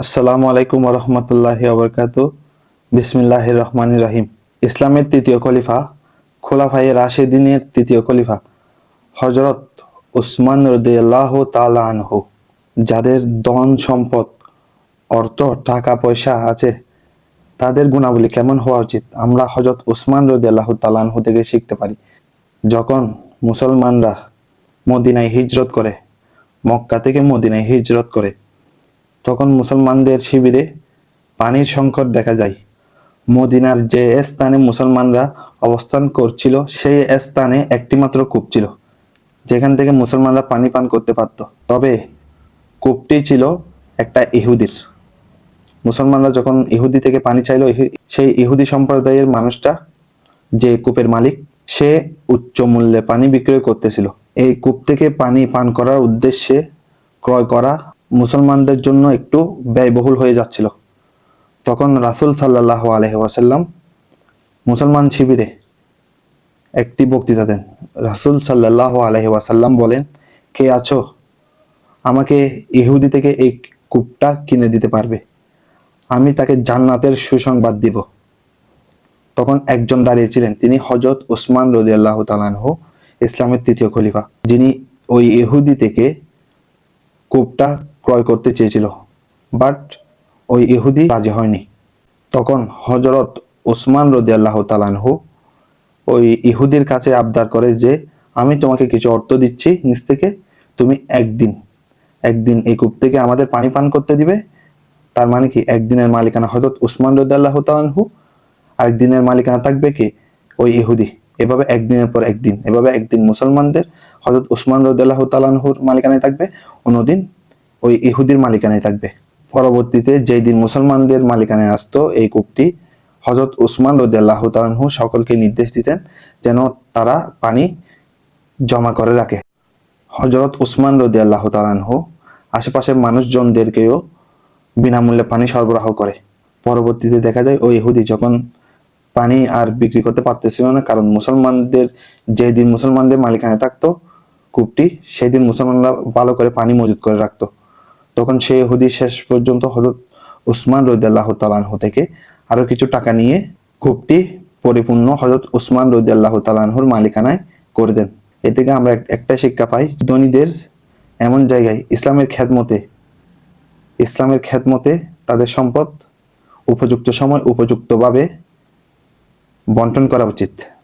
আসসালামু আলাইকুম রহমতুল্লাহি ওবরকাতু। বিসমিল্লাহির রহমানির রহিম। ইসলামের তৃতীয় খলিফা, খোলাফায়ে রাশেদিনের তৃতীয় খলিফা হযরত উসমান রাদিয়াল্লাহু তাআলা আনহু, যাদের ধন সম্পদ, অর্থ, টাকা পয়সা আছে, তাদের গুণাবলী কেমন হওয়া উচিত আমরা হযরত উসমান রাদিয়াল্লাহু তাআলা আনহু থেকে শিখতে পারি। যখন মুসলমানরা মদিনায় হিজরত করে, মক্কা থেকে মদিনায় হিজরত করে, তখন মুসলমানদের শিবিরে পানির সংকট দেখা যায়। মদিনার যে স্থানে মুসলমানরা অবস্থান করছিল, সেই স্থানে একটিমাত্র কূপ ছিল, যেখান থেকে মুসলমানরা পানি পান করতে পারত। তবে কূপটি ছিল একটা ইহুদির। মুসলমানরা যখন ইহুদি থেকে পানি চাইল, সেই ইহুদি সম্প্রদায়ের মানুষটা, যে কূপের মালিক, সে উচ্চ মূল্যে পানি বিক্রয় করতেছিল। এই কূপ থেকে পানি পান করার উদ্দেশ্যে ক্রয় করা মুসলমানদের জন্য একটু ব্যয়বহুল হয়ে যাচ্ছিল। তখন রাসূল সাল্লাল্লাহু আলাইহি ওয়াসাল্লাম মুসলমান শিবিরে একটি বক্তৃতা দেন। রাসূল সাল্লাল্লাহু আলাইহি ওয়াসাল্লাম বলেন, কে আছো, আমাকে ইহুদি থেকে এই কূপটা কিনে দিতে পারবে? আমি তাকে জান্নাতের সুসংবাদ দিব। তখন একজন দাঁড়িয়েছিলেন, তিনি হযরত উসমান রাদিয়াল্লাহু তাআলা আনহু, ইসলামের তৃতীয় খলিফা, যিনি ওই ইহুদি থেকে কূপটা ক্রয় করতে চেয়েছিল, বাট ওই ইহুদি রাজি হয়নি। তখন হযরত উসমান রাদিয়াল্লাহু তাআলা আনহু ওই ইহুদির কাছে আবদার করে যে, আমি তোমাকে কিছু অর্থ দিচ্ছি নিজ থেকে, তুমি একদিন এই কূপ থেকে আমাদের পানি পান করতে দিবে। তার মানে কি, একদিনের মালিকানা হযরত উসমান রাদিয়াল্লাহু তাআলা আনহু, আরেকদিনের মালিকানা থাকবে কি, ওই ইহুদি। এভাবে একদিনের পর একদিন, এভাবে একদিন মুসলমানদের হযরত উসমান রাদিয়াল্লাহু তাআলা আনহুর মালিকানায় থাকবে, অন্যদিন ওই ইহুদির মালিকানায় থাকবে। পরবর্তীতে যেই দিন মুসলমানদের মালিকানায় আসতো এই কূপটি, হযরত উসমান রাদিয়াল্লাহু তাআলা আনহু সকলকে নির্দেশ দিতেন যেন তারা পানি জমা করে রাখে। হযরত উসমান রাদিয়াল্লাহু তাআলা আনহু আশেপাশের মানুষজনদেরকেও বিনামূল্যে পানি সরবরাহ করে। পরবর্তীতে দেখা যায় ওই ইহুদি যখন পানি আর বিক্রি করতে পারতেছিল না, কারণ যেদিন মুসলমানদের মালিকানায় থাকতো কূপটি, সেই দিন মুসলমানরা ভালো করে পানি মজুত করে রাখতো। তখন সেই ইহুদি শেষ পর্যন্ত হযরত উসমান রাদিয়াল্লাহু তাআলা আনহু থেকে আরো কিছু টাকা নিয়ে কূপটি পরিপূর্ণ হযরত উসমান রাদিয়াল্লাহু তাআলা আনহুর মালিকানায় করে দেন। এ থেকে আমরা একটা শিক্ষা পাই, ধনীদের এমন জায়গায় ইসলামের খেদমতে তাদের সম্পদ উপযুক্ত সময় উপযুক্তভাবে বন্টন করা উচিত।